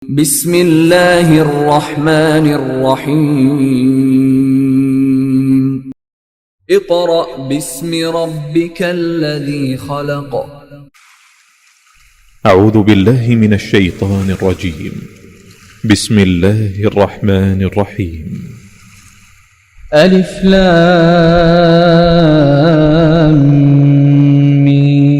بسم اللہ الرحمن الرحیم اقرأ باسم ربک الذی خلق اعوذ باللہ من الشیطان الرجیم بسم اللہ الرحمن الرحیم الف لام میم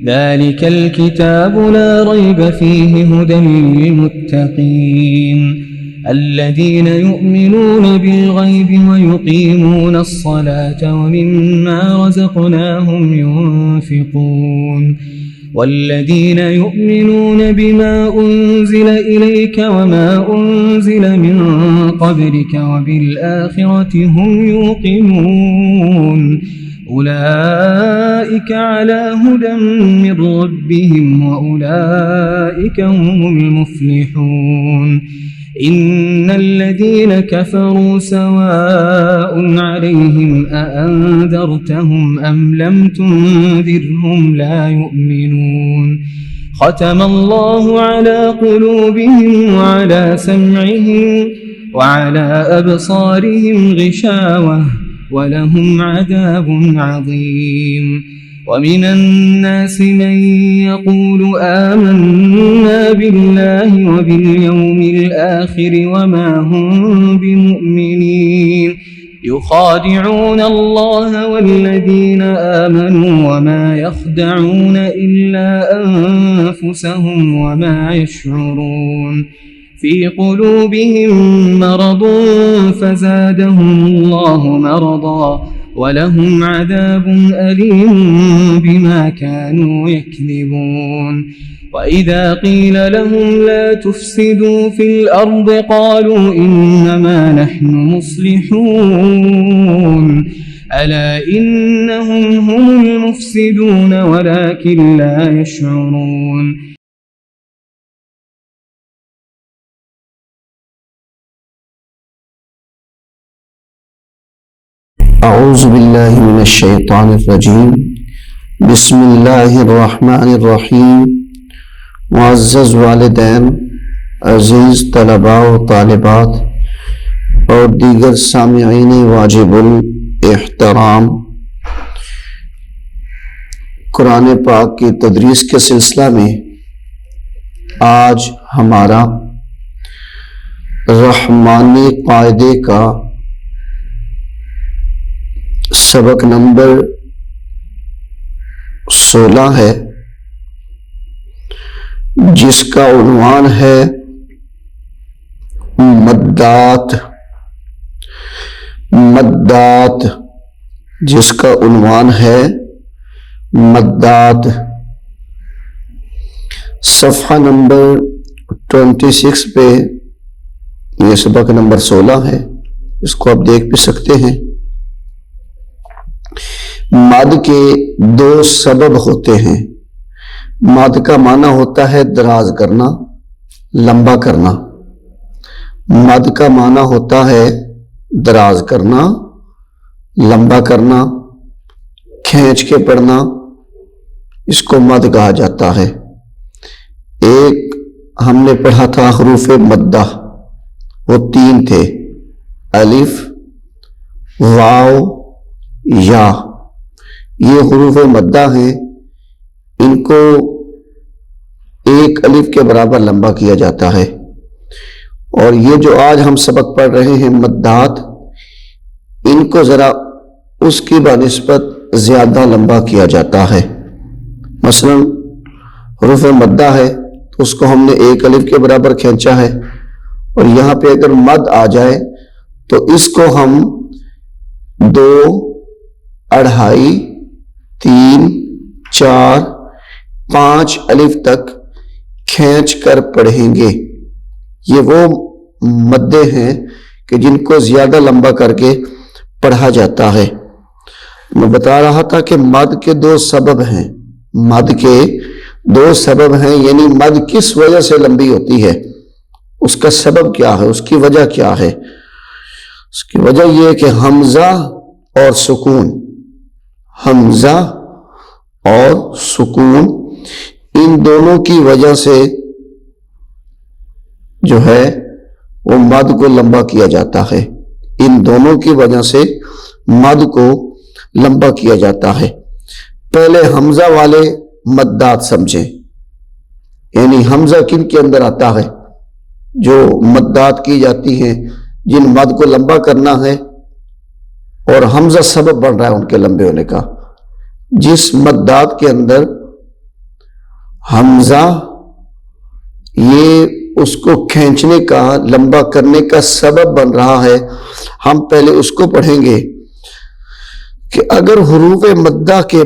ذلك الكتاب لا ريب فيه هدى للمتقين الذين يؤمنون بالغيب ويقيمون الصلاة ومما رزقناهم ينفقون والذين يؤمنون بما أنزل إليك وما أنزل من قبلك وبالآخرة هم يوقنون أولئك على هدى من ربهم وأولئك هم المفلحون إن الذين كفروا سواء عليهم أأنذرتهم أم لم تنذرهم لا يؤمنون ختم الله على قلوبهم وعلى سمعهم وعلى أبصارهم غشاوة ولهم عذاب عظيم ومن الناس من يقول آمنا بالله وباليوم الآخر وما هم بمؤمنين يخادعون الله والذين آمنوا وما يخدعون إلا أنفسهم وما يشعرون في قلوبهم مرض فزادهم الله مرضا ولهم عذاب أليم بما كانوا يكذبون وإذا قيل لهم لا تفسدوا في الأرض قالوا إنما نحن مصلحون ألا إنهم هم المفسدون ولكن لا يشعرون اعوذ باللہ من الشیطان الرجیم بسم اللہ الرحمن الرحیم معزز والدین، عزیز طلباء و طالبات اور دیگر سامعین واجب الاحترام، قرآن پاک کی تدریس کے سلسلہ میں آج ہمارا رحمانی قاعدے کا سبق نمبر 16 ہے، جس کا عنوان ہے مدات جس کا عنوان ہے مدات۔ صفحہ نمبر 26 پہ یہ سبق نمبر 16 ہے، اس کو آپ دیکھ بھی سکتے ہیں۔ مد کے دو سبب ہوتے ہیں۔ مد کا معنی ہوتا ہے دراز کرنا، لمبا کرنا۔ مد کا معنی ہوتا ہے دراز کرنا، لمبا کرنا، کھینچ کے پڑھنا، اس کو مد کہا جاتا ہے۔ ایک ہم نے پڑھا تھا حروف مدہ، وہ 3 تھے، الف، واو، یا۔ یہ حروف مدہ ہیں، ان کو ایک الف کے برابر لمبا کیا جاتا ہے، اور یہ جو آج ہم سبق پڑھ رہے ہیں مدات، ان کو ذرا اس کی بنسبت زیادہ لمبا کیا جاتا ہے۔ مثلا حروف مدہ ہے تو اس کو ہم نے ایک الف کے برابر کھینچا ہے، اور یہاں پہ اگر مد آ جائے تو اس کو ہم 2، 2.5، 3، 4، 5 الف تک کھینچ کر پڑھیں گے۔ یہ وہ مدیں ہیں کہ جن کو زیادہ لمبا کر کے پڑھا جاتا ہے۔ میں بتا رہا تھا کہ مد کے 2 سبب ہیں، مد کے 2 سبب ہیں، یعنی مد کس وجہ سے لمبی ہوتی ہے، اس کا سبب کیا ہے، اس کی وجہ کیا ہے۔ اس کی وجہ یہ ہے کہ حمزہ اور سکون، حمزہ اور سکون، ان دونوں کی وجہ سے جو ہے وہ مد کو لمبا کیا جاتا ہے، ان دونوں کی وجہ سے مد کو لمبا کیا جاتا ہے۔ پہلے حمزہ والے مدات سمجھیں، یعنی حمزہ کن کے اندر آتا ہے؟ جو مدات کی جاتی ہیں، جن مد کو لمبا کرنا ہے اور حمزہ سبب بن رہا ہے ان کے لمبے ہونے کا۔ جس مدات کے اندر حمزہ یہ اس کو کھینچنے کا، لمبا کرنے کا سبب بن رہا ہے، ہم پہلے اس کو پڑھیں گے کہ اگر حروف مدہ کے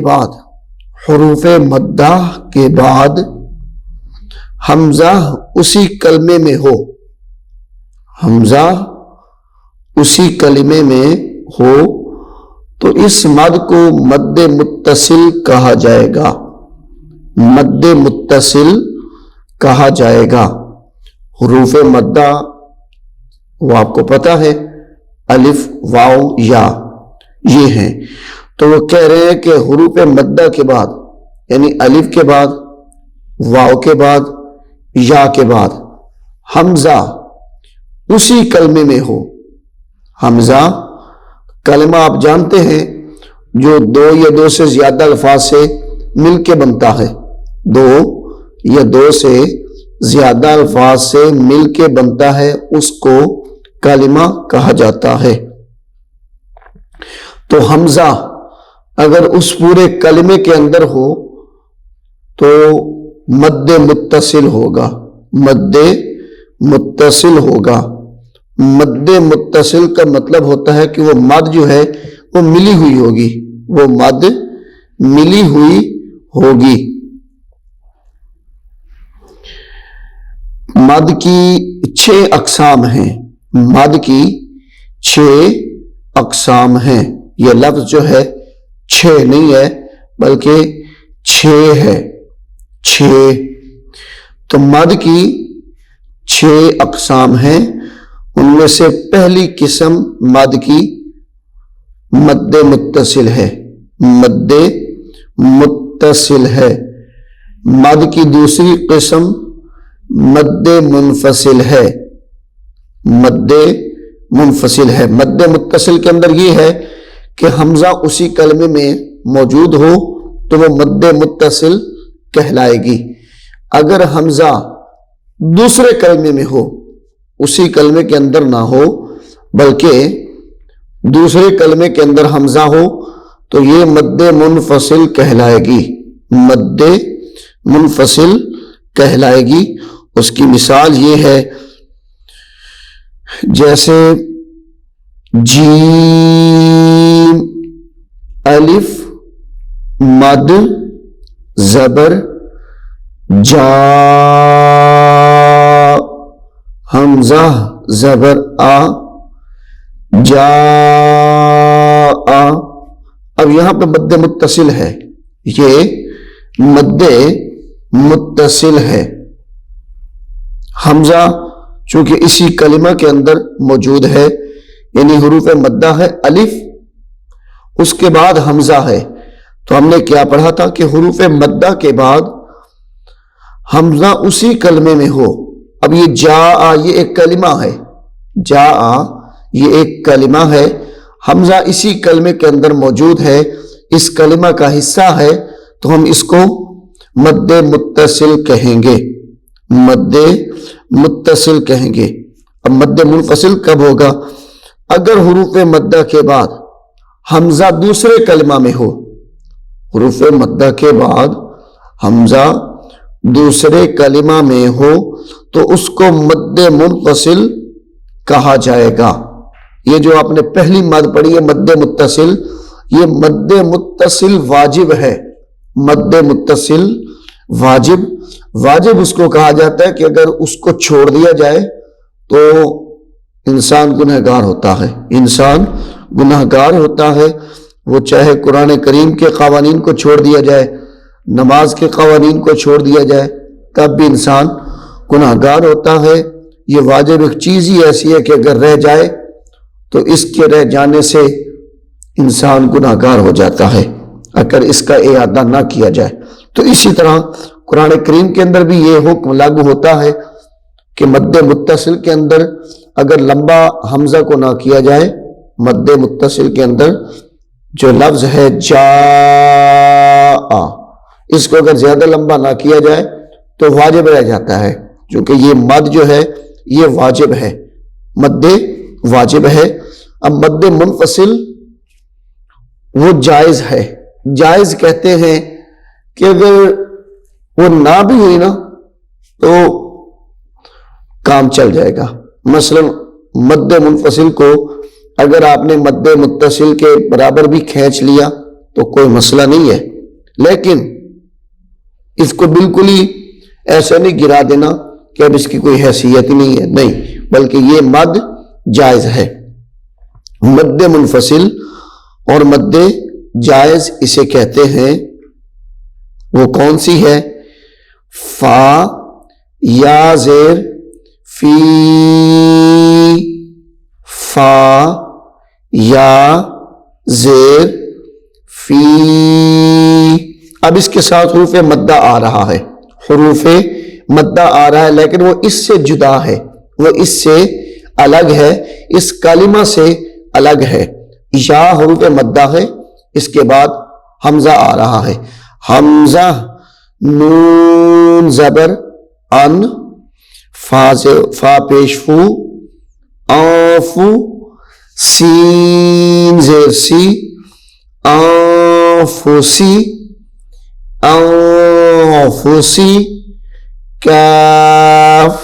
بعد حمزہ اسی کلمے میں ہو، حمزہ اسی کلمے میں ہو تو اس مد کو مد متصل کہا جائے گا، مد متصل کہا جائے گا۔ حروف مدہ وہ آپ کو پتا ہے، الف، واو، یا، یہ ہیں۔ تو وہ کہہ رہے ہیں کہ حروف مدہ کے بعد، یعنی الف کے بعد، واو کے بعد، یا کے بعد حمزہ اسی کلمے میں ہو۔ حمزہ کلمہ آپ جانتے ہیں جو دو یا دو سے زیادہ الفاظ سے مل کے بنتا ہے، دو یا دو سے زیادہ الفاظ سے مل کے بنتا ہے، اس کو کلمہ کہا جاتا ہے۔ تو حمزہ اگر اس پورے کلمے کے اندر ہو تو مد متصل ہوگا، مد متصل ہوگا۔ مد متصل کا مطلب ہوتا ہے کہ وہ مد جو ہے وہ ملی ہوئی ہوگی، وہ مد ملی ہوئی ہوگی۔ مد کی 6 اقسام ہیں، مد کی 6 اقسام ہیں۔ یہ لفظ جو ہے 6 نہیں ہے بلکہ 6 ہے، 6۔ تو مد کی 6 اقسام ہیں، ان میں سے پہلی قسم مد کی مد متصل ہے، مد متصل ہے۔ مد کی دوسری قسم مد منفصل ہے، مد منفصل ہے۔ مد متصل کے اندر یہ ہے کہ حمزہ اسی کلمے میں موجود ہو تو وہ مد متصل کہلائے گی۔ اگر حمزہ دوسرے کلمے میں ہو، اسی کلمے کے اندر نہ ہو بلکہ دوسرے کلمے کے اندر حمزہ ہو تو یہ مد منفصل کہلائے گی، مد منفصل کہلائے گی۔ اس کی مثال یہ ہے جیسے جیم الف مد زبر جا، حمزہ زبر آ، جا آ۔ اب یہاں پہ مد متصل ہے، یہ مد متصل ہے۔ حمزہ چونکہ اسی کلمہ کے اندر موجود ہے، یعنی حروف مدہ ہے الف، اس کے بعد حمزہ ہے، تو ہم نے کیا پڑھا تھا کہ حروف مدہ کے بعد حمزہ اسی کلمے میں ہو۔ اب یہ جا آ یہ ایک کلمہ ہے، جا آ یہ ایک کلمہ ہے، حمزہ اسی کلمے کے اندر موجود ہے، اس کلمہ کا حصہ ہے، تو ہم اس کو مد متصل کہیں گے، مد متصل کہیں گے۔ اب مد منفصل کب ہوگا؟ اگر حروف مدہ کے بعد حمزہ دوسرے کلمہ میں ہو، حروف مدہ کے بعد حمزہ دوسرے کلمہ میں ہو تو اس کو مد منفصل کہا جائے گا۔ یہ جو آپ نے پہلی مد پڑھی ہے مد متصل، یہ مد متصل واجب ہے، مد متصل واجب اس کو کہا جاتا ہے کہ اگر اس کو چھوڑ دیا جائے تو انسان گنہگار ہوتا ہے، انسان گنہگار ہوتا ہے۔ وہ چاہے قرآن کریم کے قوانین کو چھوڑ دیا جائے، نماز کے قوانین کو چھوڑ دیا جائے، تب بھی انسان گنہگار ہوتا ہے۔ یہ واجب ایک چیز ہی ایسی ہے کہ اگر رہ جائے تو اس کے رہ جانے سے انسان گنہگار ہو جاتا ہے اگر اس کا اعادہ نہ کیا جائے۔ تو اسی طرح قرآن کریم کے اندر بھی یہ حکم لاگو ہوتا ہے کہ مد متصل کے اندر اگر لمبا حمزہ کو نہ کیا جائے، مد متصل کے اندر جو لفظ ہے جاء، اس کو اگر زیادہ لمبا نہ کیا جائے تو واجب رہ جاتا ہے، کیونکہ یہ مد جو ہے یہ واجب ہے، مد واجب ہے۔ اب مد منفصل وہ جائز ہے، جائز کہتے ہیں کہ اگر وہ نہ بھی ہوئی نا تو کام چل جائے گا۔ مثلا مد منفصل کو اگر آپ نے مد متصل کے برابر بھی کھینچ لیا تو کوئی مسئلہ نہیں ہے، لیکن اس کو بالکل ہی ایسا نہیں گرا دینا کہ اب اس کی کوئی حیثیت ہی نہیں ہے، نہیں، بلکہ یہ مد جائز ہے۔ مد منفصل اور مد جائز اسے کہتے ہیں، وہ کون سی ہے؟ فا یا زیر فی، فا یا زیر فی۔ اب اس کے ساتھ حروف مدہ آ رہا ہے، حروف مدہ آ رہا ہے، لیکن وہ اس سے جدا ہے، وہ اس سے الگ ہے، اس کلمہ سے الگ ہے۔ یا حروف مدہ ہے، اس کے بعد حمزہ آ رہا ہے، حمزہ نون زبر ان، فا پیش فو، آفو، سین زیر سی، آفوسی، آفوسی، کاف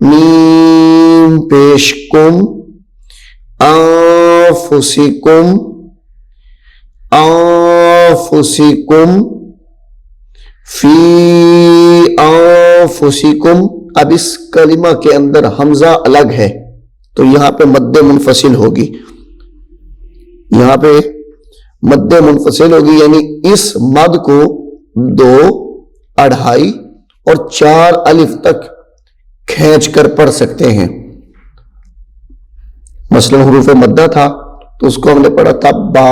میم پیش کم، آفوسکم، آفوسکم، فی آنفسکم۔ اب اس کلمہ کے اندر حمزہ الگ ہے تو یہاں پہ مد منفصل ہوگی، یہاں پہ مد منفصل ہوگی، یعنی اس مد کو 2، 2.5 اور 4 الف تک کھینچ کر پڑھ سکتے ہیں۔ مثلا حروف مدہ تھا تو اس کو ہم نے پڑھا تھا با،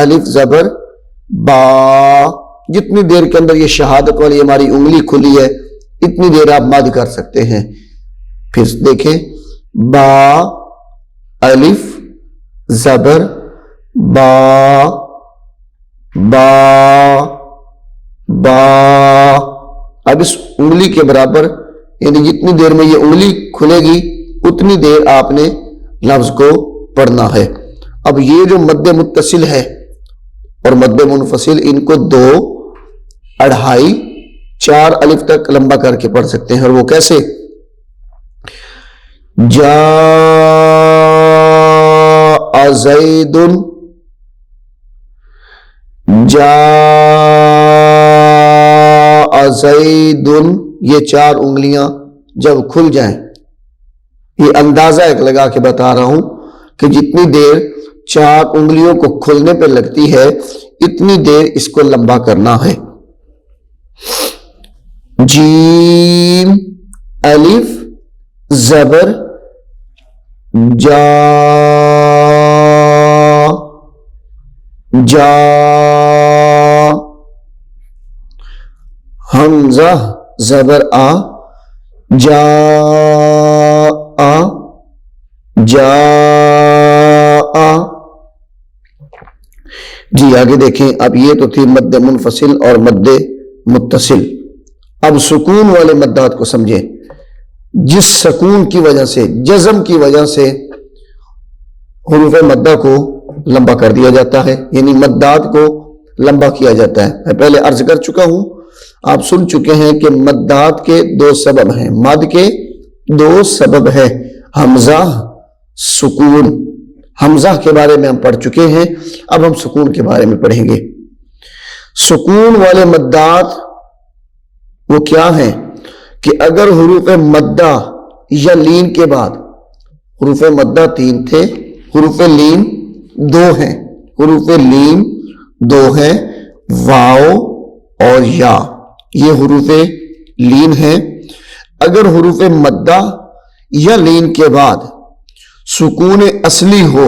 الف زبر با، جتنی دیر کے اندر یہ شہادت والی ہماری انگلی کھلی ہے اتنی دیر آپ مد کر سکتے ہیں۔ پھر دیکھیں با، الف زبر با، با، با۔ اب اس انگلی کے برابر، یعنی جتنی دیر میں یہ انگلی کھلے گی اتنی دیر آپ نے لفظ کو پڑھنا ہے۔ اب یہ جو مد متصل ہے اور مد منفصل، ان کو 2، 2.5، 4 الف تک لمبا کر کے پڑھ سکتے ہیں، اور وہ کیسے؟ جاء زید، جاء زید، یہ 4 انگلیاں جب کھل جائیں، یہ اندازہ ایک لگا کے بتا رہا ہوں کہ جتنی دیر 4 انگلیوں کو کھلنے پہ لگتی ہے اتنی دیر اس کو لمبا کرنا ہے۔ جیم الف زبر جا، جا، حمزہ زبر آ، جا، آ، جا، آ۔ جی آگے دیکھیں، اب یہ تو تھی مد منفصل اور مد متصل۔ اب سکون والے مدات کو سمجھیں، جس سکون کی وجہ سے، جزم کی وجہ سے حروف مدہ کو لمبا کر دیا جاتا ہے، یعنی مدات کو لمبا کیا جاتا ہے۔ میں پہلے عرض کر چکا ہوں، آپ سن چکے ہیں کہ مدات کے 2 سبب ہیں، مد کے 2 سبب ہیں، حمزہ، سکون۔ حمزہ کے بارے میں ہم پڑھ چکے ہیں، اب ہم سکون کے بارے میں پڑھیں گے۔ سکون والے مدات وہ کیا ہیں کہ اگر حروف مدہ یا لین کے بعد، حروف مدہ 3 تھے، حروف لین 2 ہیں، حروف لین 2 ہیں، واو اور یا، یہ حروف لین ہیں۔ اگر حروف مدہ یا لین کے بعد سکون اصلی ہو،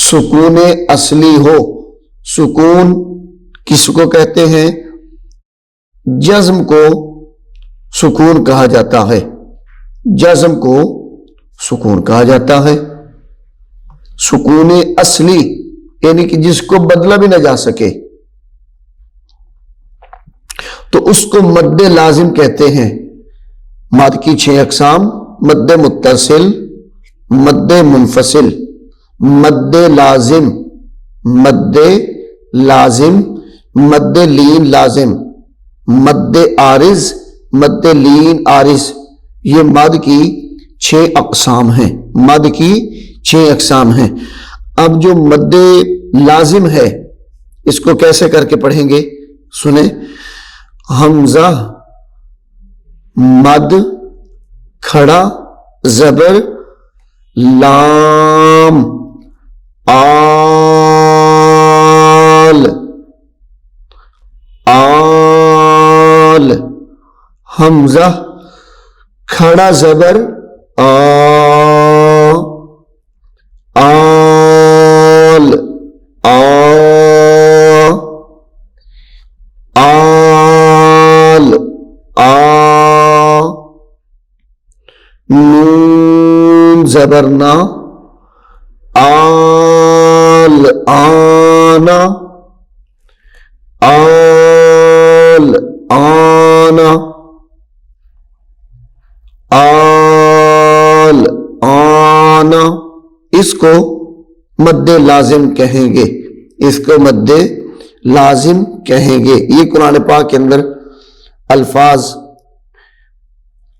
سکون اصلی ہو، سکون کس کو کہتے ہیں؟ جزم کو سکون کہا جاتا ہے، جزم کو سکون کہا جاتا ہے۔ سکون اصلی یعنی کہ جس کو بدلا بھی نہ جا سکے تو اس کو مد لازم کہتے ہیں۔ مد کی 6 اقسام: مد متصل، مد منفصل، مد لازم، مد لازم، مد لین لازم، مد عارض، مد لین عارض۔ یہ مد کی 6 اقسام ہیں، مد کی 6 اقسام ہیں۔ اب جو مد لازم ہے اس کو کیسے کر کے پڑھیں گے سنیں۔ حمزہ مد کھڑا زبر لام آل آل، حمزہ کھڑا زبر آ آل آ آل آ، نون زبر نا آل آنا آل آنا آل آنا، اس کو مد لازم کہیں گے، اس کو مد لازم کہیں گے۔ یہ قرآن پاک کے اندر الفاظ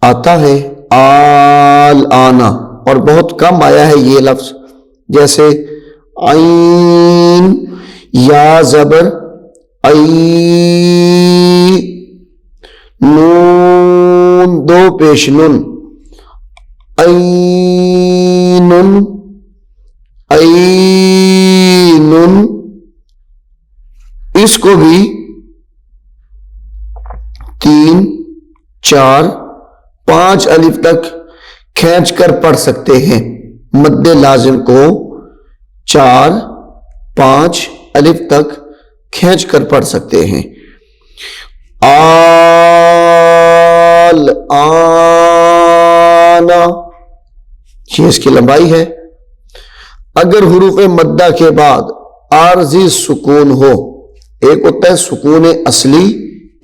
آتا ہے آل آنا، اور بہت کم آیا ہے یہ لفظ، جیسے عین یا زبر ای، نون 2 پیش نون اینن اینن، اس کو بھی 3 4 5 الف تک کھینچ کر پڑھ سکتے ہیں۔ مد لازم کو 4 5 الف تک کھینچ کر پڑھ سکتے ہیں۔ آل آنا، یہ اس کی لمبائی ہے۔ اگر حروف مدہ کے بعد عارضی سکون ہو، ایک ہوتا ہے سکون اصلی،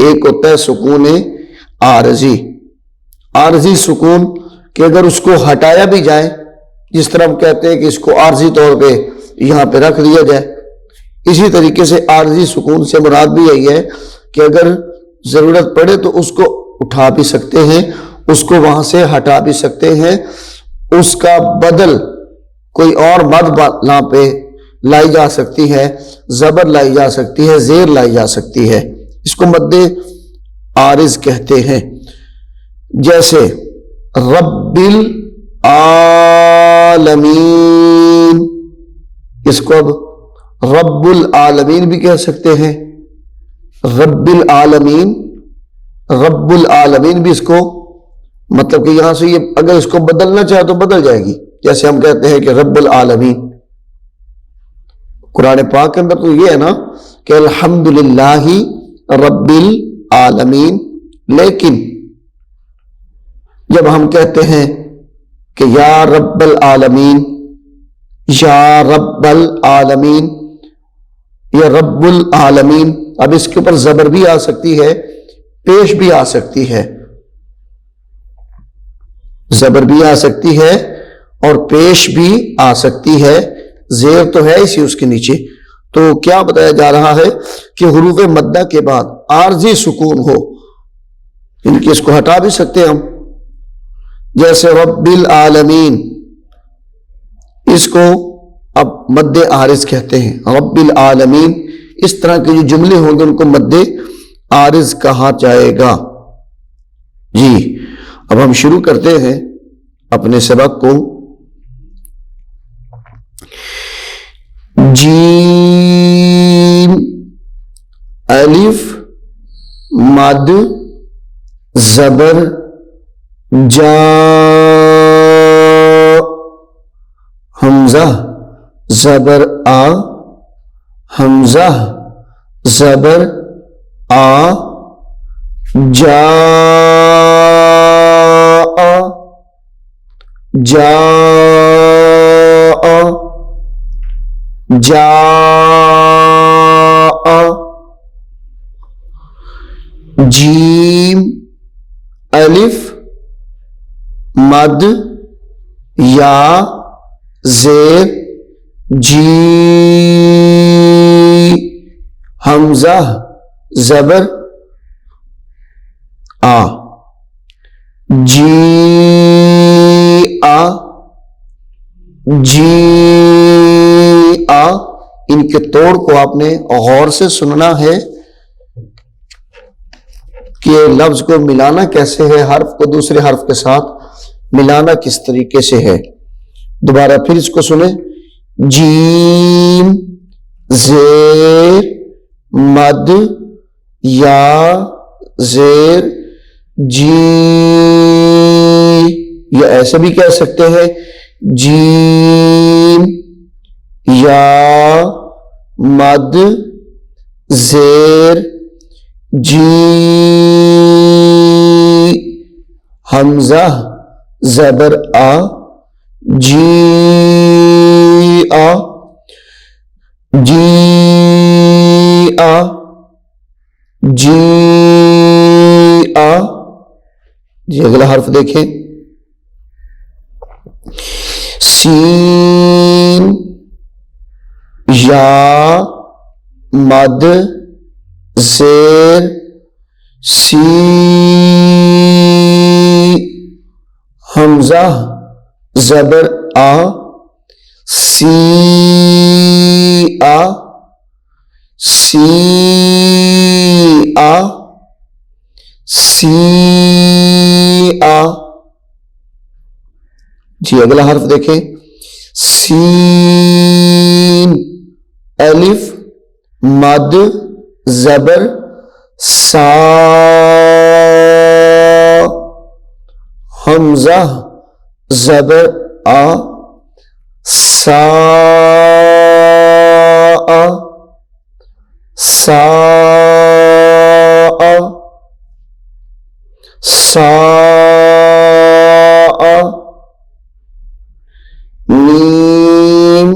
ایک ہوتا ہے سکون عارضی۔ عارضی سکون کہ اگر اس کو ہٹایا بھی جائے، جس طرح ہم کہتے ہیں کہ اس کو عارضی طور پہ یہاں پہ رکھ دیا جائے، اسی طریقے سے عارضی سکون سے مراد بھی یہی ہے کہ اگر ضرورت پڑے تو اس کو اٹھا بھی سکتے ہیں، اس کو وہاں سے ہٹا بھی سکتے ہیں، اس کا بدل کوئی اور مد یہاں پہ لائی جا سکتی ہے، زبر لائی جا سکتی ہے، زیر لائی جا سکتی ہے، اس کو مد عارض کہتے ہیں۔ جیسے رب العالمین، اس کو اب رب العالمین بھی کہہ سکتے ہیں، رب العالمین، رب العالمین بھی اس کو مطلب کہ یہاں سے یہ اگر اس کو بدلنا چاہے تو بدل جائے گی، جیسے ہم کہتے ہیں کہ رب العالمین۔ قرآن پاک کے اندر تو یہ ہے نا کہ الحمدللہ رب العالمین، لیکن جب ہم کہتے ہیں کہ یا رب العالمین، یا رب العالمین، یا رب العالمین، اب اس کے اوپر زبر بھی آ سکتی ہے، پیش بھی آ سکتی ہے، زبر بھی آ سکتی ہے اور پیش بھی آ سکتی ہے، زیر تو ہے اسی اس کے نیچے۔ تو کیا بتایا جا رہا ہے کہ حروف مدہ کے بعد عارضی سکون ہو، ان کی اس کو ہٹا بھی سکتے ہیں ہم، جیسے رب العالمین، اس کو اب مد عارض کہتے ہیں، رب العالمین۔ اس طرح کے جو جملے ہوں گے ان کو مد عارض کہا جائے گا۔ جی اب ہم شروع کرتے ہیں اپنے سبق کو۔ جیم الف مد زبر جا، حمزہ زبر آ، حمزہ زبر آ، جاء جاء جاء جیم الف مد یا زیر جی حمزہ زبر آ جی آ جی آ. ان کے توڑ کو آپ نے غور سے سننا ہے کہ لفظ کو ملانا کیسے ہے، حرف کو دوسرے حرف کے ساتھ ملانا کس طریقے سے ہے. دوبارہ پھر اس کو سنیں. جیم زیر مد یا زیر جی، یا ایسے بھی کہہ سکتے ہیں جیم یا مد زیر جی حمزہ زبر آ جی آ جی آ جی آ. جی اگلا حرف دیکھیں. سین یا مد زیر سی حمزہ زبر آ سی آ سی آ سی آ. جی اگلا حرف دیکھیں. سین الف مد زبر سا حمزہ زبر آ سا سا سا. میم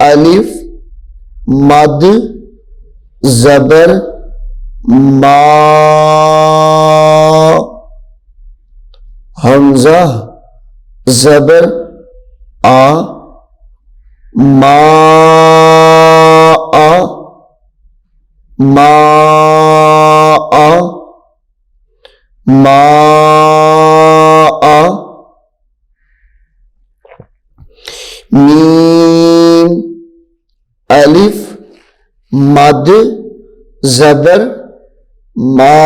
الف مد زبر ما حمزہ زبر آ ما آ ما آ ما آ. میم الف مد زبر ما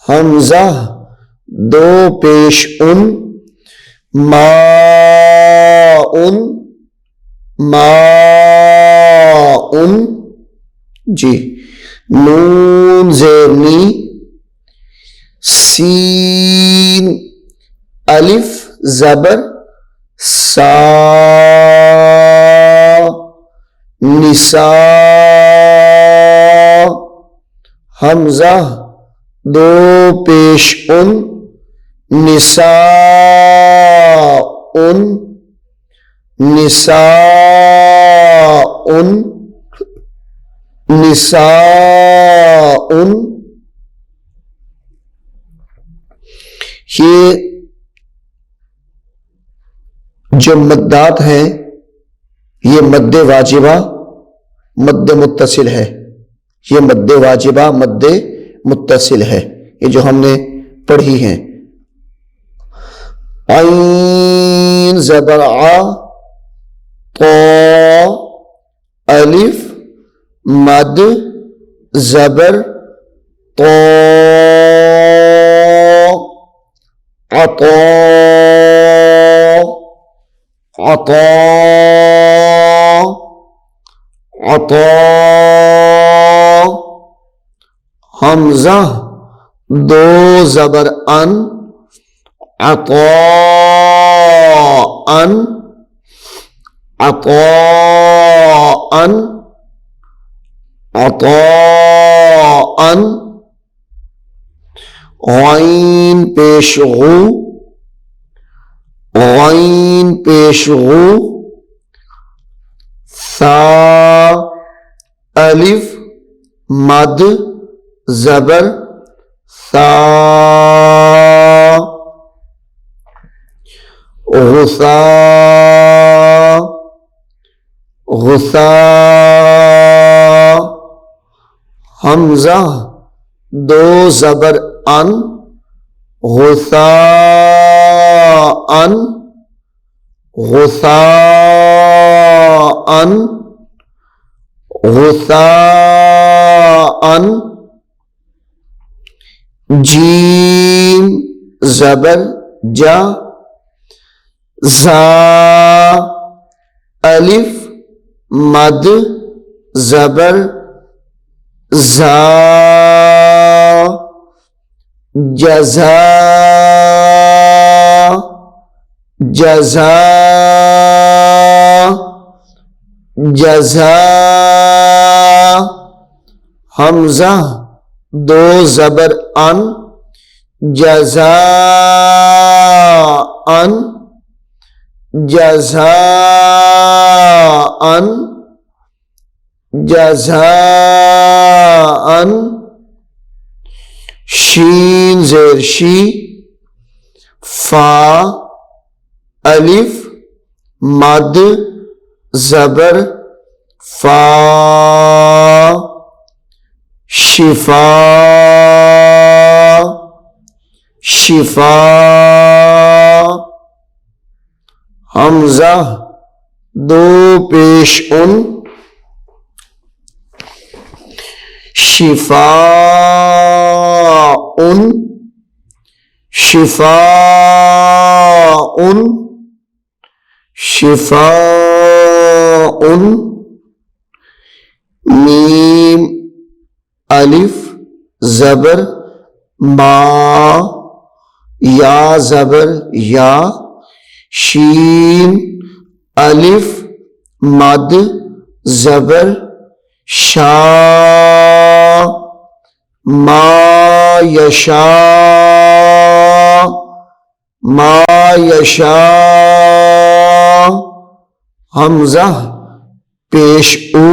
حمزہ دو پیش ان ما ان ما ان. جی نون زیرنی سین الف زبر سا نساء حمزہ دو پیش ان نساء ان نساء ان نساء ان. یہ جو مدات ہیں یہ مد واجبہ مد متصل ہے. یہ مد واجبہ مد متصل ہے، یہ جو ہم نے پڑھی ہیں. عین زبر ع طا الف مد زبر طا عطا عطا عطا. حمزہ دو زبر ان عطا ان عطا ان عطاء غین پیش غو غین پیش غو ثا الف مد زبر ثا غثا غثا حمزہ دو زبر ان غثا ان غثا ان غثا ان جیم زبر جا زا الف مد زبر زا جزا جزا جزا حمزہ دو زبر ان جزا ان جزا ان جزا ان شین زیر شی فا الف مد زبر فا شفا شفا حمزہ دو پیش ان شفاء شفاء شفاء میم الف زبر ما یا زبر یا شین الف مد زبر شا ما یشا ما یشا حمزہ پیش او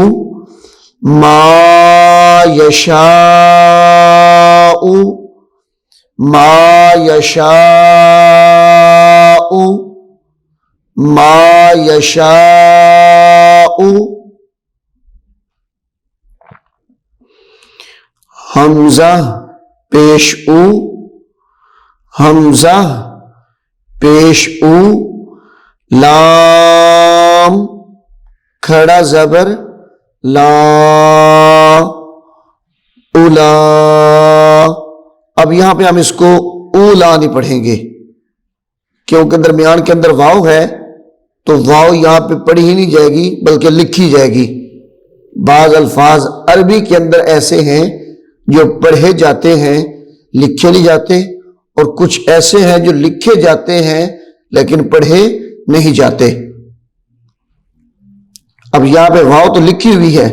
ما یشاء ما یشاء ما یشاء حمزہ پیش او حمزہ پیش او لام کھڑا زبر لا اولا اب یہاں پہ ہم اس کو اولا نہیں پڑھیں گے کیونکہ درمیان کے اندر واو ہے تو واو یہاں پہ پڑھی ہی نہیں جائے گی بلکہ لکھی جائے گی. بعض الفاظ عربی کے اندر ایسے ہیں جو پڑھے جاتے ہیں لکھے نہیں جاتے اور کچھ ایسے ہیں جو لکھے جاتے ہیں لیکن پڑھے نہیں جاتے. اب یہاں پہ واو تو لکھی ہوئی ہے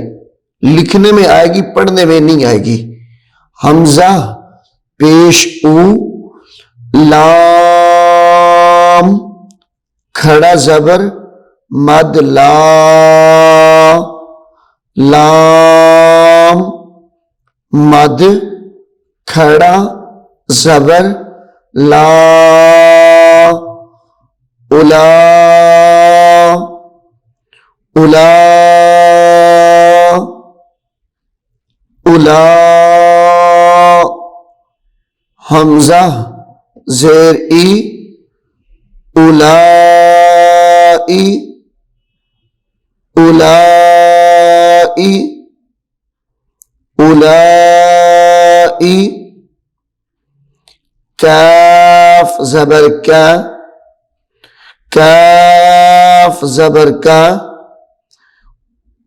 لکھنے میں آئے گی پڑھنے میں نہیں آئے گی. حمزہ پیش او لام کھڑا زبر مد لا لام مد کھڑا زبر لا اولا اولا اولا حمزہ زیر ای اولائی اولائی اولائی کاف زبر کا کاف زبر کا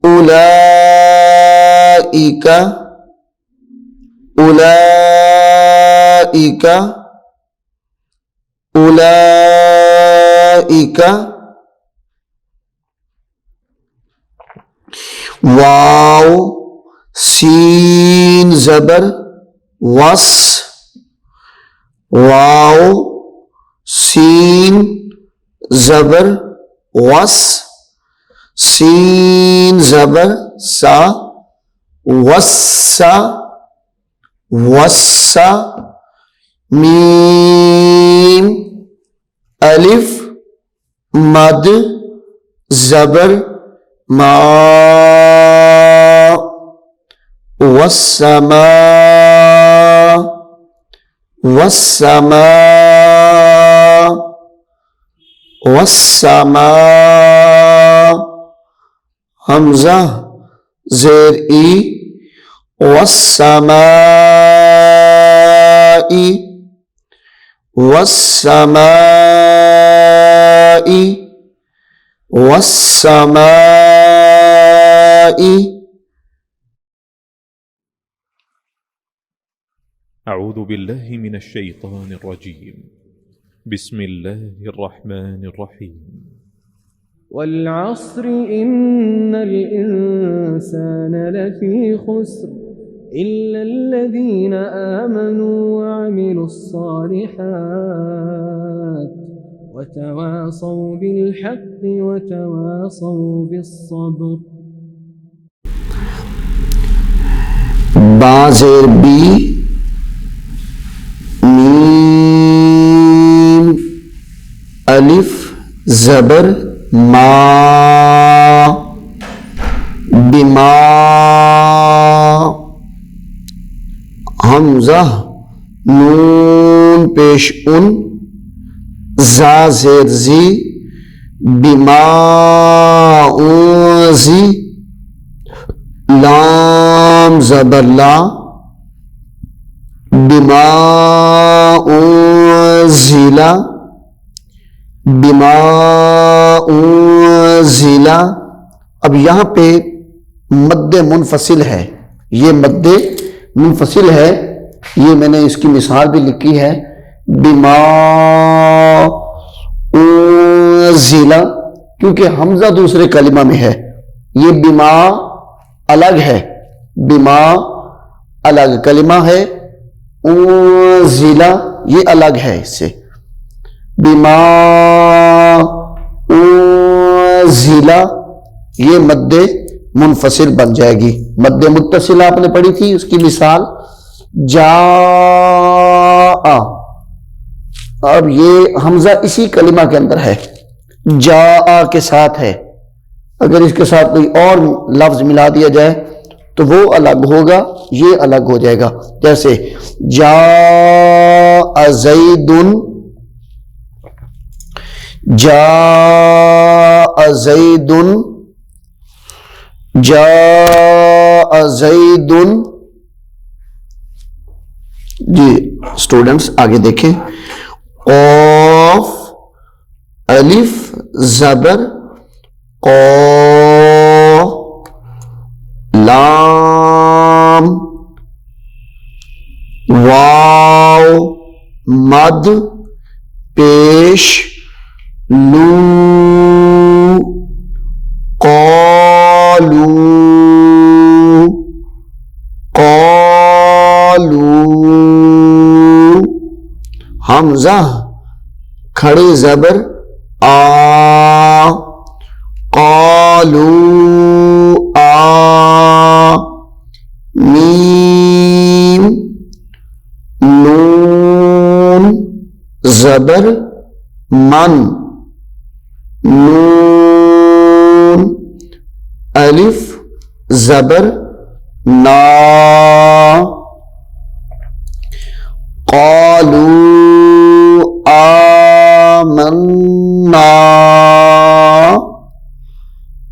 اولئک اولئک اولئک واو سین زبر وس، واو سین زبر وس، سین زبر سا، وسا وسا، میم الف مد زبر ما، والسماء والسماء والسماء، حمزہ زیر ای، والسماء والسماء والسماء۔ أعوذ بالله من الشيطان الرجيم. بسم الله الرحمن الرحيم. والعصر إن الإنسان لفي خسر إلا الذين آمنوا وعملوا الصالحات وتواصوا بالحق وتواصوا بالصبر۔ با زیر بی، میم الف زبر ما، بما، حمزہ نون پیش ان، زا زیر زی، بما زی، لام زبر لا، بما انزلا، بما انزلا۔ اب یہاں پہ مد منفصل ہے، یہ مد منفصل ہے، یہ میں نے اس کی مثال بھی لکھی ہے، بما انزلا، کیونکہ حمزہ دوسرے کلمہ میں ہے، یہ بما الگ ہے، بما الگ کلمہ ہے، انزلا یہ الگ ہے اس سے، بما انزلا یہ مد منفصل بن جائے گی۔ مد متصل آپ نے پڑھی تھی، اس کی مثال جاء، اب یہ حمزہ اسی کلمہ کے اندر ہے، جاء کے ساتھ ہے، اگر اس کے ساتھ کوئی اور لفظ ملا دیا جائے تو وہ الگ ہوگا، یہ الگ ہو جائے گا، جیسے جاء زید، جاء زید، جاء زید۔ جی اسٹوڈنٹس آگے دیکھیں، قاف الف زبر قا، لام واو مد پیش لو، قالو قالو، حمزہ کھڑے زبر آ، قالو آ، میم نون زبر من، نون الف زبر نا، قالوا آمنا،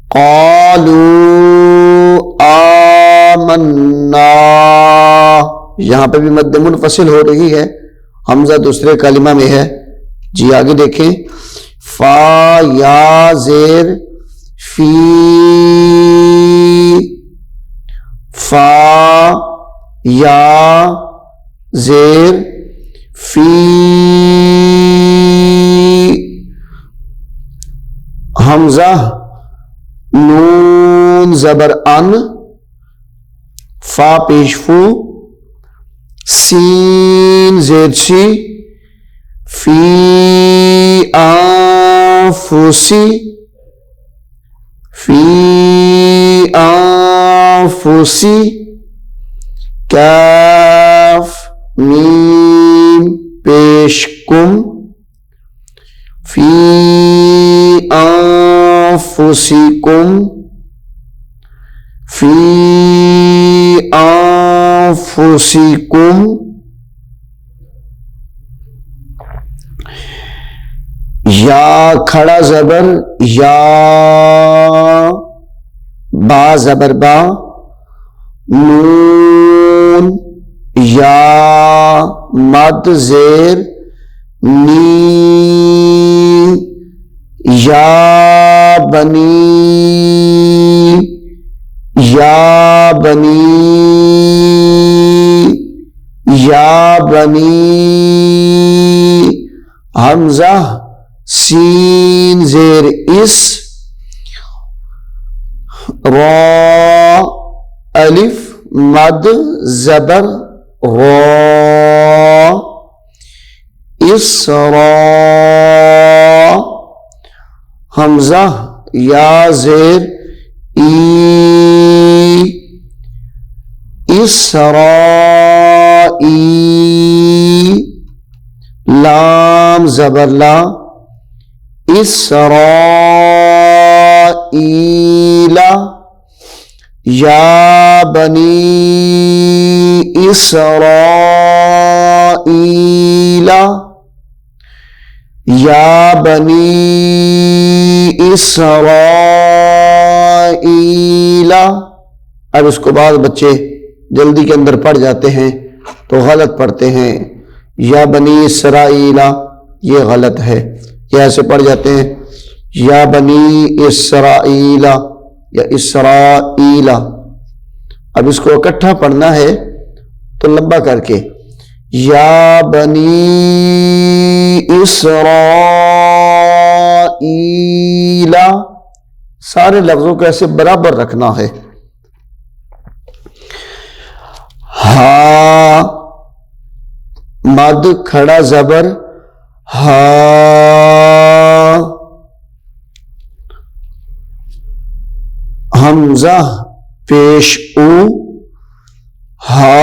قالوا آمنا، یہاں پہ بھی مد منفصل ہو رہی ہے، حمزہ دوسرے کلمہ میں ہے۔ جی آگے دیکھیں، فا یا زیر فی، فا یا زیر فی، حمزہ نون زبر ان، فا پیش فو، سین زیر سی، فی آنفسی، فی آنفسی، کاف میم پیش کم، فی آنفسکم، فی آنفسکم، یا کھڑا زبر یا، با زبر با، نون یا مد زیر نی، یا بنی، یا بنی، یا بنی، حمزہ سین زیر اس، را الف مد زبر را، اسرا، حمزہ یا زیر ای، اسرائی، لام زبر لا، اسرائیل، یا بنی اسرائیل، یا بنی اسرائیل۔ اب اس کو بعض بچے جلدی کے اندر پڑھ جاتے ہیں تو غلط پڑھتے ہیں، یا بنی اسرائیل، یہ غلط ہے، یہ ایسے پڑھ جاتے ہیں یا بنی اسرائیل یا اسرائیل۔ اب اس کو اکٹھا پڑھنا ہے تو لمبا کر کے، یا بنی اسرائیل، سارے لفظوں کو ایسے برابر رکھنا ہے۔ ہا مد کھڑا زبر ہا، حمزہ پیش او، ہا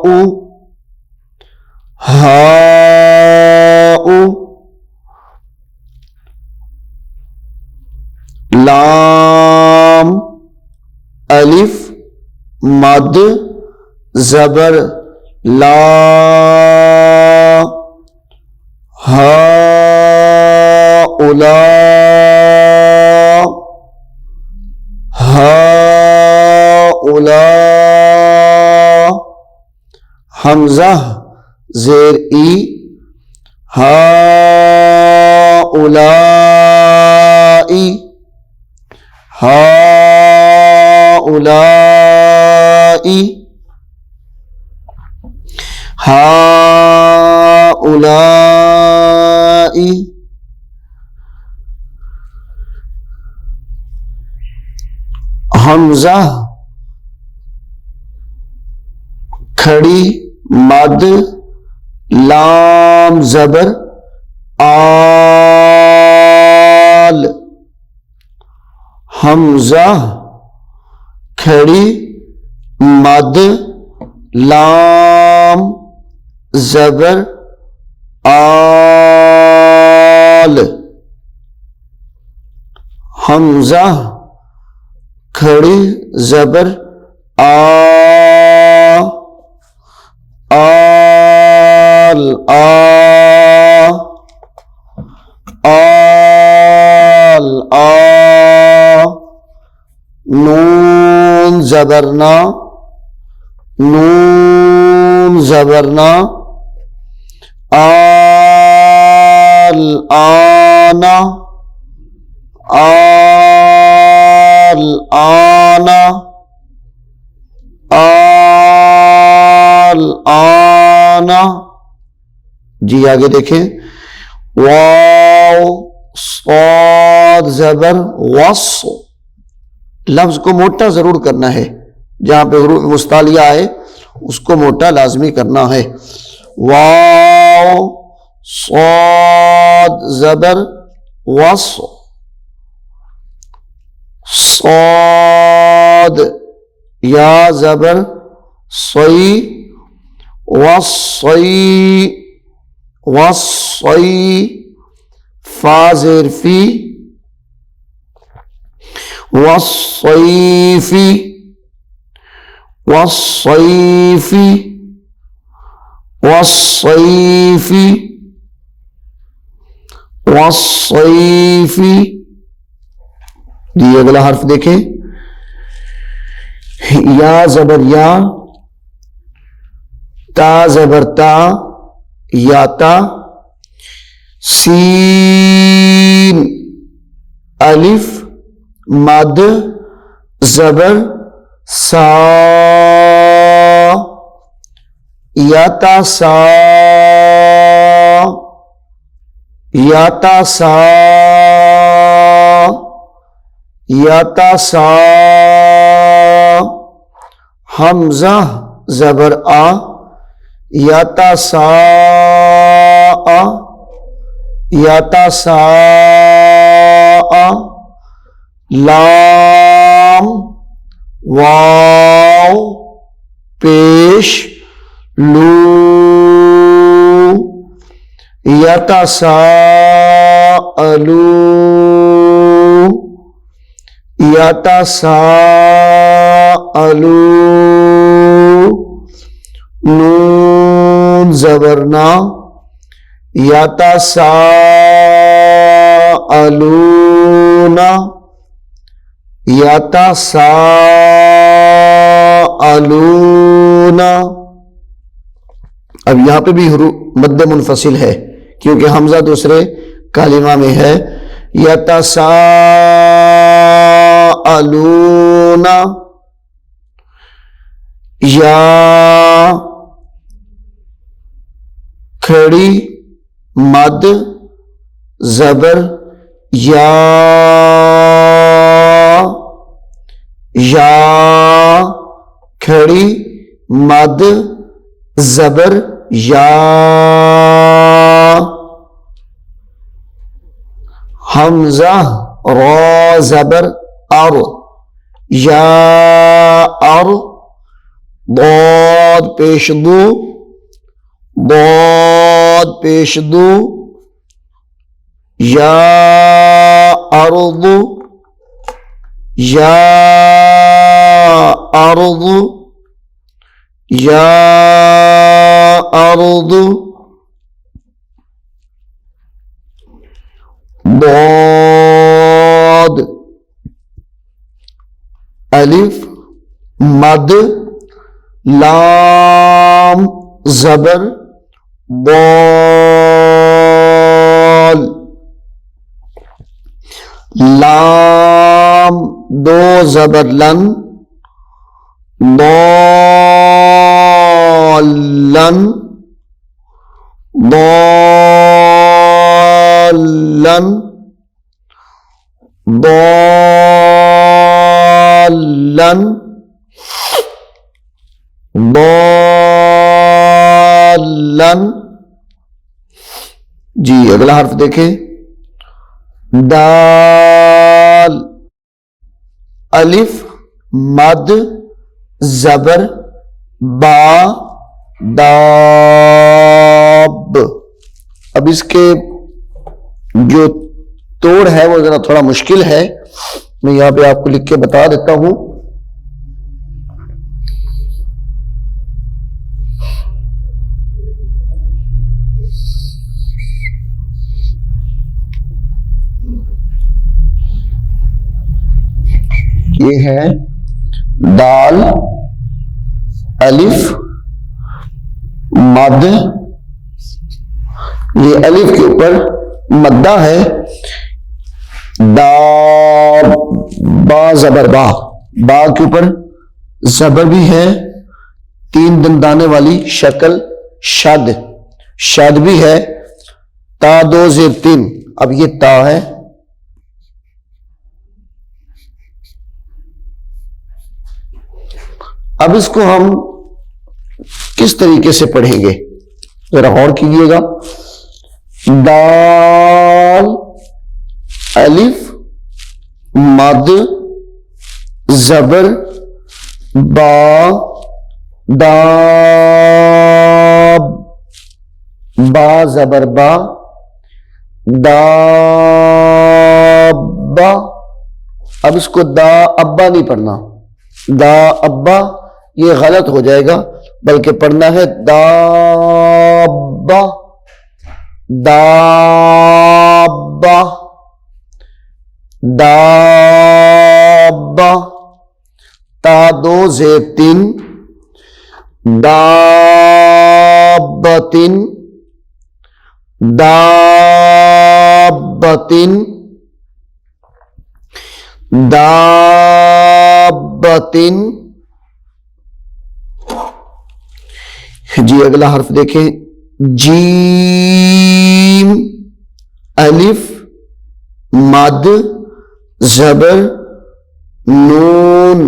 او، ہا او، لام الف مد زبر لا، ہؤلاء، ہؤلاء، حمزہ زیر ای، ہؤلاء، ہؤلاء، ہؤلاء، حمزہ کھڑی مد لام زبر آل، حمزہ کھڑی مد لام زبر آل، حمزہ کھڑی زبر آل، آل، نون زبرنا، نون زبرنا، آل آنا، آل آنا، آل آنا۔ جی آگے دیکھیں، واو صاد زبر وص، لفظ کو موٹا ضرور کرنا ہے، جہاں پہ حروف مستعلیہ آئے اس کو موٹا لازمی کرنا ہے. واو صاد زبر وص، صاد یا زبر صی وصی وصی، فا زیر فی وصیفی وصیفی وصیفی وصیفی. جی اگلا حرف دیکھیں، یا زبر یا، تا زبر تا یا تا، سین الف مد زبر سا یا تا سا یا تا سا یا تا سا، حمزہ زبر آ یا تا سا یا تا سا، لام واو پیش لو یتساءلو یتساءلو، نون زبرنا یتساءلون یتساءلون. اب یہاں پہ بھی حروف مد منفصل ہے کیونکہ حمزہ دوسرے کلمہ میں ہے. یتساءلون، یا کھڑی مد زبر یا، یا کھڑی مد زبر یا، حمزہ را زبر ار یا ار، ضاد پیش دو ضاد پیش دو، یا ارض یا ارض یا ارض، ضاد الف مد لام زبر ضال، لام دو زبر لن ضالن ضالن ضالن ضالن. جی اگلا حرف دیکھیں، دال الف مد زبر با داب. اب اس کے جو توڑ ہے وہ ذرا تھوڑا مشکل ہے، میں یہاں پہ آپ کو لکھ کے بتا دیتا ہوں. یہ ہے دال الف مد، یہ الف کے اوپر مدہ ہے، دا با زبر با، با کے اوپر زبر بھی ہے، تین دندانے والی شکل شد، شد بھی ہے، تا دو زیر تین. اب یہ تا ہے، اب اس کو ہم کس طریقے سے پڑھیں گے ذرا غور کیجیے گا. دال الف مد زبر با داب با زبر با دابا. اب اس کو دا ابا نہیں پڑھنا, دا ابا یہ غلط ہو جائے گا, بلکہ پڑھنا ہے دابا دابا دابا. تا دو زیر تین دابتن دابتن دابتن. جی اگلا حرف دیکھیں, جیم الف مد زبر نون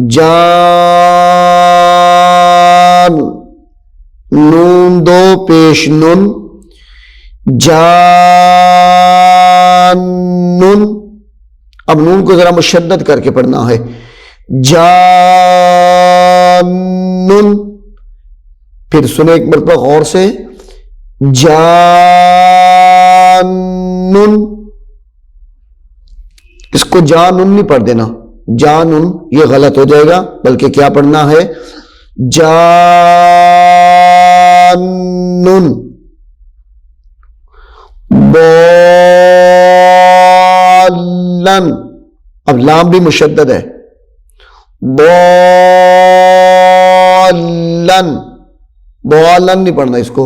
جان نون دو پیش نون جان. اب نون کو ذرا مشدد کر کے پڑھنا ہے, جان. پھر سنیں ایک مرتبہ غور سے, جان. اس کو جانن نہیں پڑھ دینا, جانن یہ غلط ہو جائے گا, بلکہ کیا پڑھنا ہے جانن. بولن, اب لام بھی مشدد ہے, بولن بولن نہیں پڑھنا اس کو,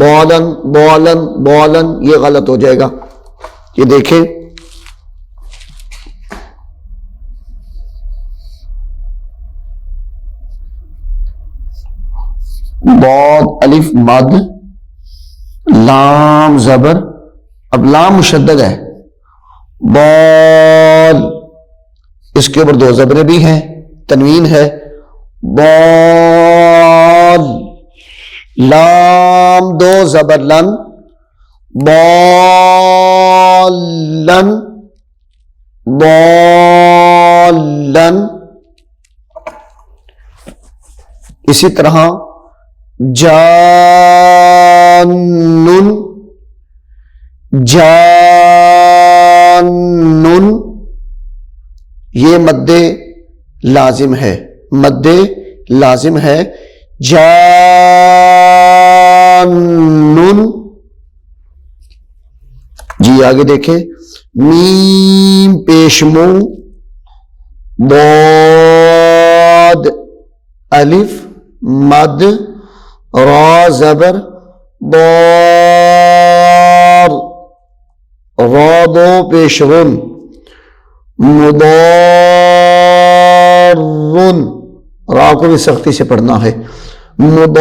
بولن بولن بولن یہ غلط ہو جائے گا. یہ دیکھیں بود الف مد لام زبر, اب لام مشدد ہے, بول اس کے اوپر دو زبریں بھی ہیں, تنوین ہے, بول. لام دو زبر لن بولن بولن. اسی طرح جانن جانن یہ مد لازم ہے, مد لازم ہے, جانن. جی آگے دیکھیں, میم پیش مو بود الف مد را زبر بار را دو پیش رن مضارن, را کو بھی سختی سے پڑھنا ہے, مضارن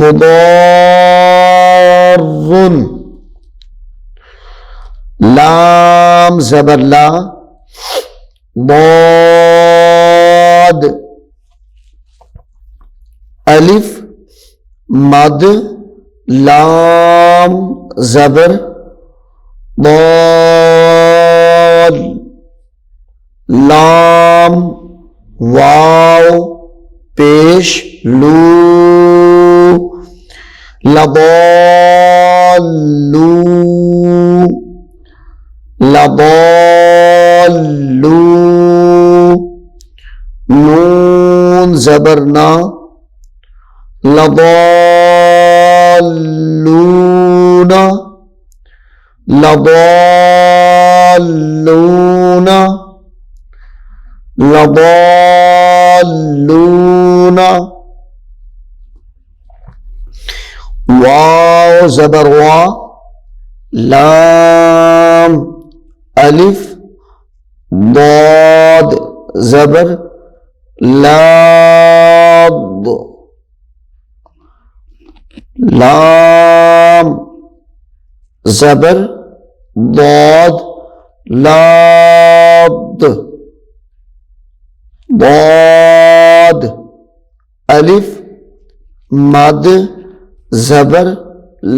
مضارن. لام زبر لا ضاد الف مد لام زبر ضاد لام واو پیش لو لضالو لضالو. نون زبرنا لضالون لضالون لضالون. واو زبر وا لام الف ضاد زبر لاد لام زبر ضاد لاد ضاد الف مد زبر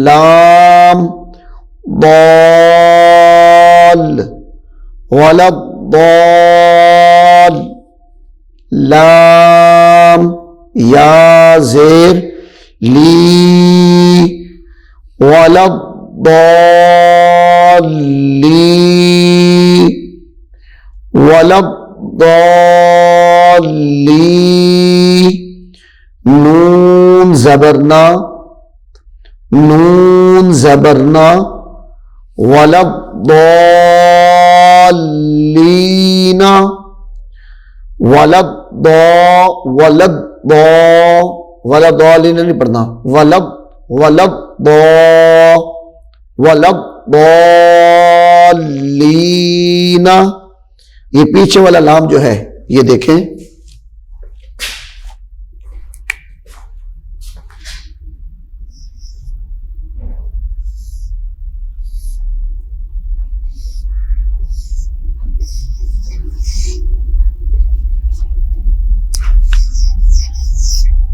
لام ضال ولد ضال لام یا زیر لی ولد ضالین ولد ضالین نون زبرنا نون زبرنا ولد ضالین ولد ضالین نہیں پڑھنا ولد ضالین. یہ پیچھے والا لام جو ہے یہ دیکھیں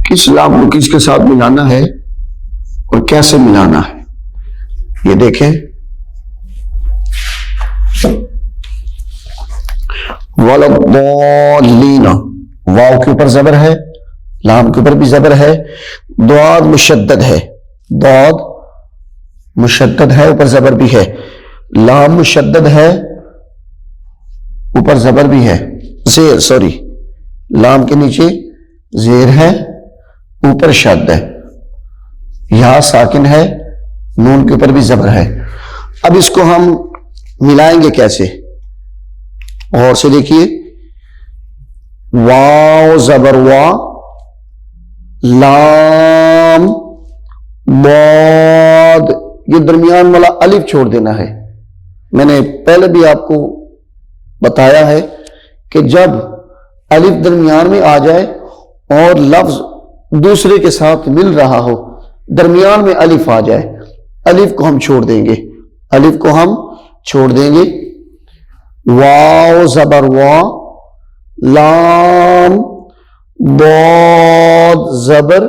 کس لام کو کس کے ساتھ ملانا ہے اور کیسے ملانا ہے یہ دیکھیں. وَلَضَّالِّينَ واو کے اوپر زبر ہے لام کے اوپر بھی زبر ہے ضاد مشدد ہے ضاد مشدد ہے اوپر زبر بھی ہے لام مشدد ہے اوپر زبر بھی ہے زیر سوری لام کے نیچے زیر ہے اوپر شد ہے یہاں ساکن ہے نون کے اوپر بھی زبر ہے. اب اس کو ہم ملائیں گے کیسے اور سے دیکھیے واو زبر وا لام ضاد یہ درمیان والا الف چھوڑ دینا ہے. میں نے پہلے بھی آپ کو بتایا ہے کہ جب الف درمیان میں آ جائے اور لفظ دوسرے کے ساتھ مل رہا ہو درمیان میں الف آ جائے الف کو ہم چھوڑ دیں گے الف کو ہم چھوڑ دیں گے. واو زبر وا لام ضاد زبر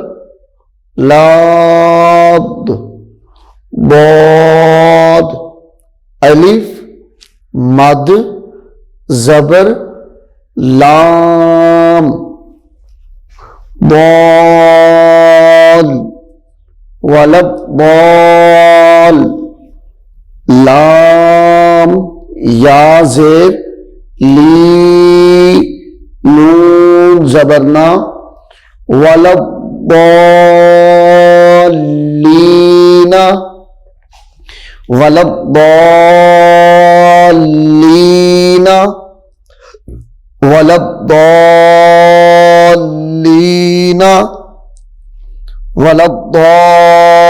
لاد ضاد الف مد زبر لام ضال ولد ضال لام یا زیر لی نون زبرنا ولد ضالین ولد ضالین ولد ضالین ولد ضالین.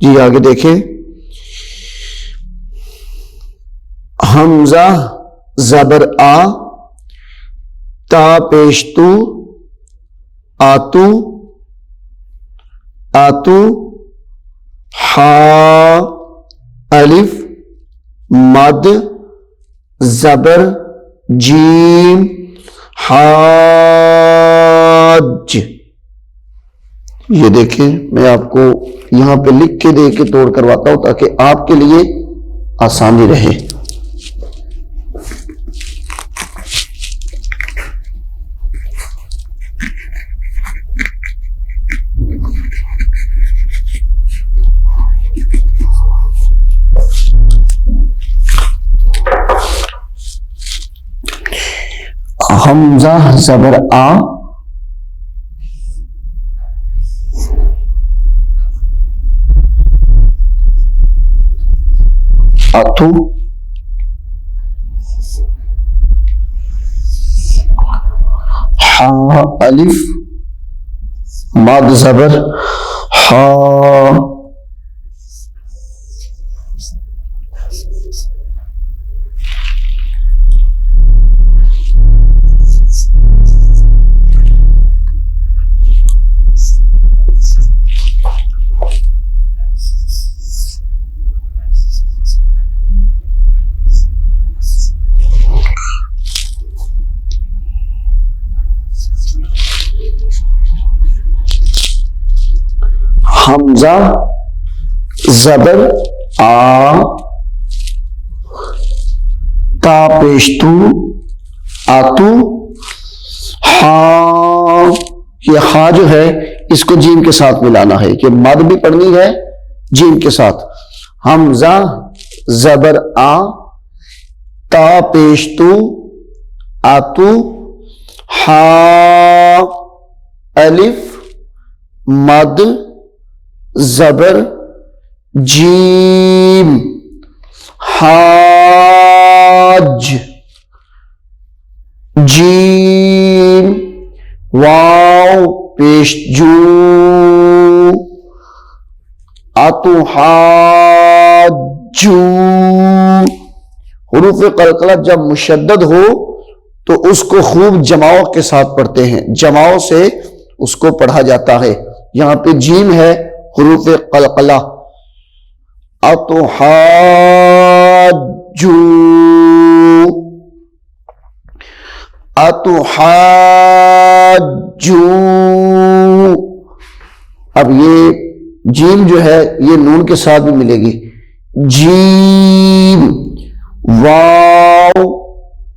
جی آگے دیکھیں حمزہ زبر آ تا پیش تو آتو آتو ہا الف مد زبر جیم حاج. یہ دیکھیں میں آپ کو یہاں پہ لکھ کے دے کے توڑ کرواتا ہوں تاکہ آپ کے لیے آسانی رہے. حمزہ زبر آ اتو ہا الف ماد زبر ہا حمزہ زبر آ، تا پیش تو، آتو، ہاں، یہ ہاں جو ہے اس کو جیم کے ساتھ ملانا ہے کہ مد بھی پڑھنی ہے جیم کے ساتھ. حمزہ زبر آ، تا پیش تو، آتو، ہاں، الف مد زبر جیم، حاج، جیم، واو پیش جو، آتو حاجو. حروف قلقلہ جب مشدد ہو تو اس کو خوب جماؤ کے ساتھ پڑھتے ہیں، جماؤ سے اس کو پڑھا جاتا ہے. یہاں پہ جیم ہے حروف قلقلہ. اتحاجو، اتحاجو. اب یہ جیم جو ہے یہ نون کے ساتھ بھی ملے گی. جیم، واو،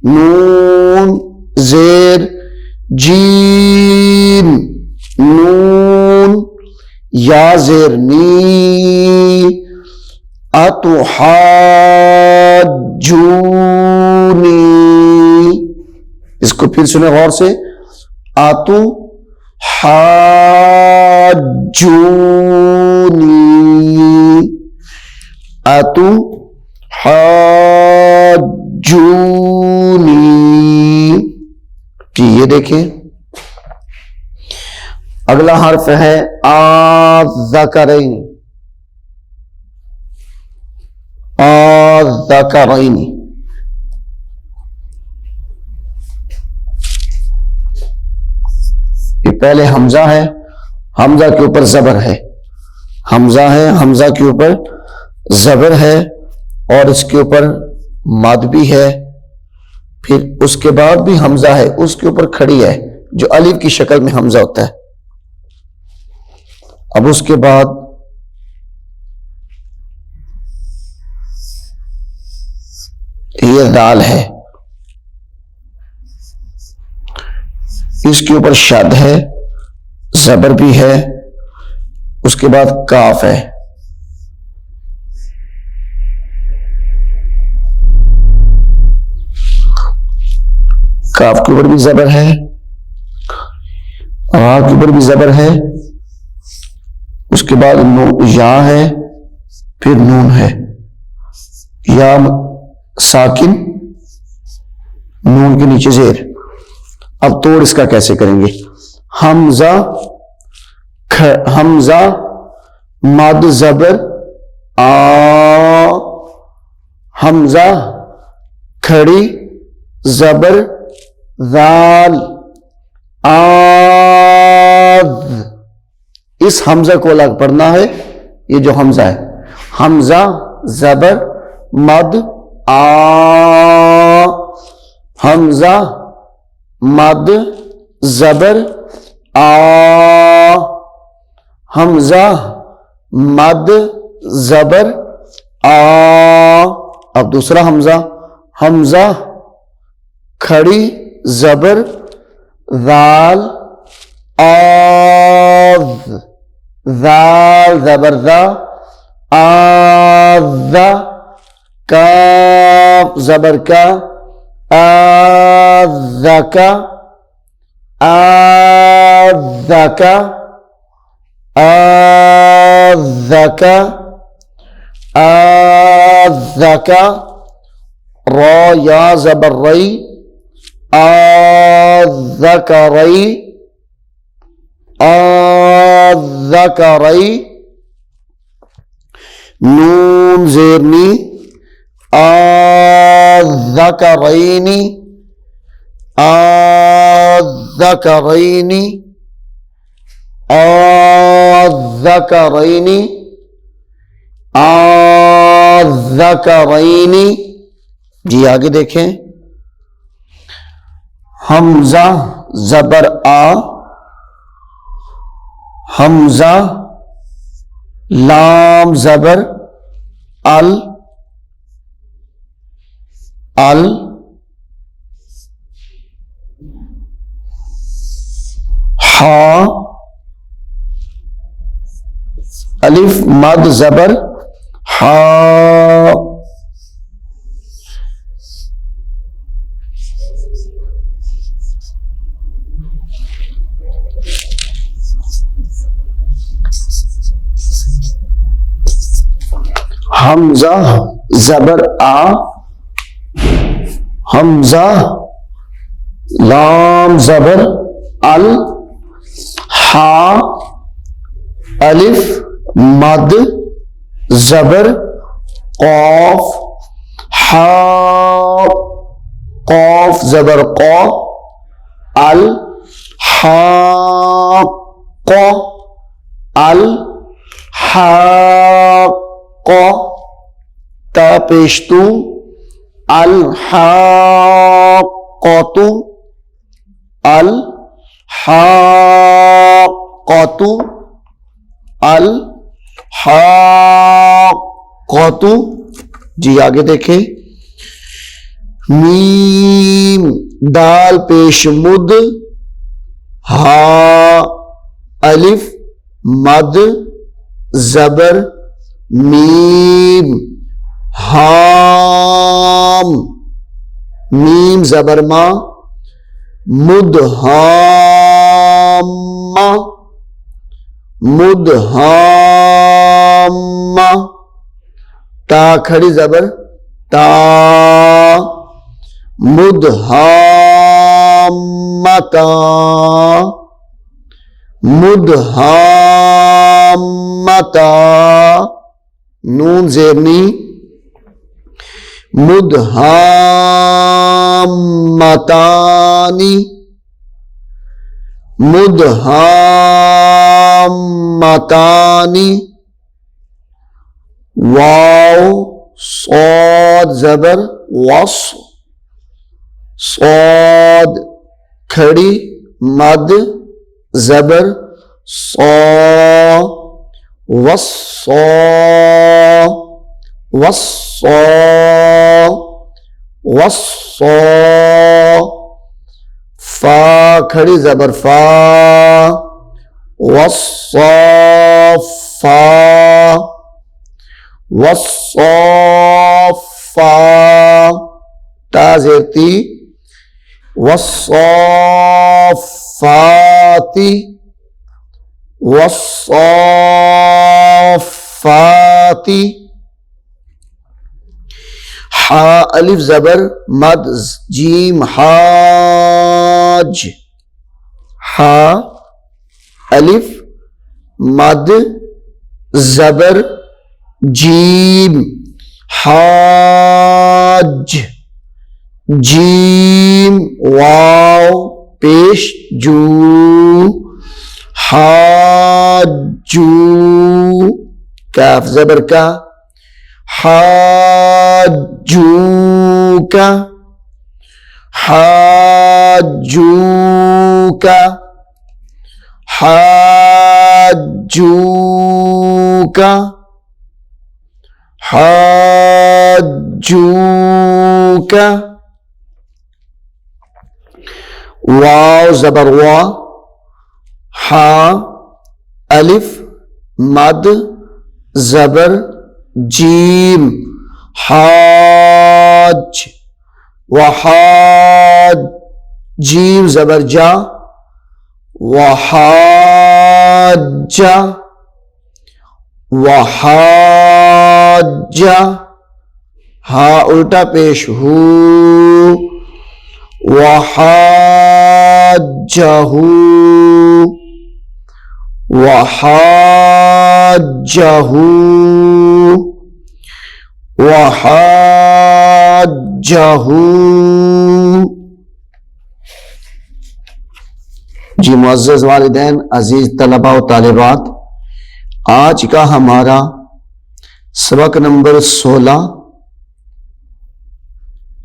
نون زیر، جیم، نون یا زیر نی، اتحاجونی. اس کو پھر سنیں غور سے. آتو حاجونی، آتو حاجونی. کہ یہ دیکھیں اگلا حرف ہے آذکرین، آذکرین. یہ پہلے حمزہ ہے، حمزہ کے اوپر زبر ہے، حمزہ ہے، حمزہ کے اوپر زبر ہے اور اس کے اوپر مد بھی ہے. پھر اس کے بعد بھی حمزہ ہے، اس کے اوپر کھڑی ہے جو الف کی شکل میں حمزہ ہوتا ہے. اب اس کے بعد یہ دال ہے، اس کے اوپر شد ہے، زبر بھی ہے. اس کے بعد کاف ہے، کاف کے اوپر بھی زبر ہے، را کے اوپر بھی زبر ہے. اس کے بعد یا ہے، پھر نون ہے، یا ساکن، نون کے نیچے زیر. اب توڑ اس کا کیسے کریں گے؟ حمزہ، حمزہ مد زبر آ، حمزہ کھڑی زبر ذال، آذ. اس حمزہ کو الگ پڑھنا ہے. یہ جو حمزہ ہے، حمزہ زبر مد آ، حمزہ مد زبر آ، حمزہ مد زبر آ. اب دوسرا حمزہ، حمزہ کھڑی زبر ذال، آذ، ذال زبر ذا، آذ، کاف زبر کا، آذک، آذک، آذک، آذک. را یا زبر رئی، آذکرئی، آذکرئی. نون زیرنی، آذکرینی، آذکرینی، آذکرینی، آذکرینی. جی آگے دیکھیں. حمزہ زبر آ، حمزہ لام زبر ال ال ہا الف مد زبر ہا حمزہ زبر آ حمزہ لام زبر ال ہا الف مد زبر قاف ہا قاف زبر قا ال ہا قا ال ہا قا تا پیشتو الحاقۃ الحاقۃ الحاقۃ. جی آگے دیکھیں. میم دال پیش مد ہا الف مد زبر میم ہام میم زبر ما مدہام مدہام تا کھڑی زبر تا مدہامتا مدہامتا نون زیرنی مدہامتانی مدہامتانی. واو صاد زبر وص صاد کھڑی مد زبر صا وصا وصا وصا. فا کھڑی زبر فا وصافا وصافا تا زیرتی وصافاتی وصافاتی. ہا الف زبر مد جیم حاج ہا الف مد زبر جیم حاج جیم واو پیش جو حاجو کاف زبر کا حاجوکا حاجوکا حاجوکا حاجوکا. واو زبر وا ہا الف مد زبر جیم حاج وحاج جیم زبر جا وحاجا وحاجا. ہا الٹا پیش ہو وحاجہ وحاجہ وحاجہ. جی معزز والدین، عزیز طلباء و طالبات، آج کا ہمارا سبق نمبر 16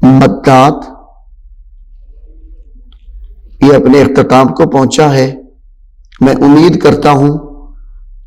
مدات یہ اپنے اختتام کو پہنچا ہے. میں امید کرتا ہوں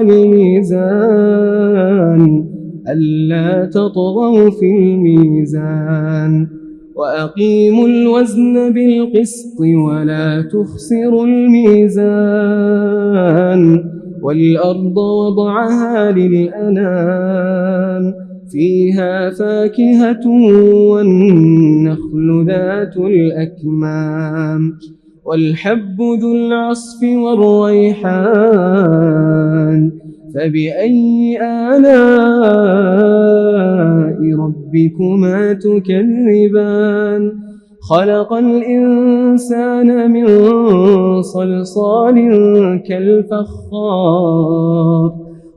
الميزان ألا تطغوا في الميزان وأقيموا الوزن بالقسط ولا تخسروا الميزان والأرض وضعها للأنام فيها فاكهة والنخل ذات الأكمام والحب ذو العصف والريحان فبأي آلاء ربكما تكذبان خلق الإنسان من صلصال كالفخار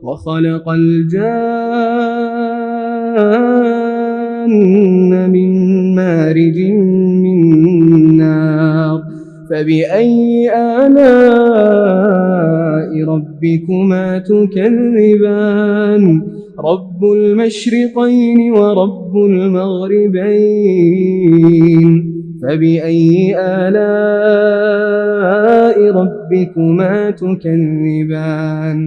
وخلق الجان من مارج من نار فبأي آلاء ربكما تكذبان رب المشرقين ورب المغربين فبأي آلاء ربكما تكذبان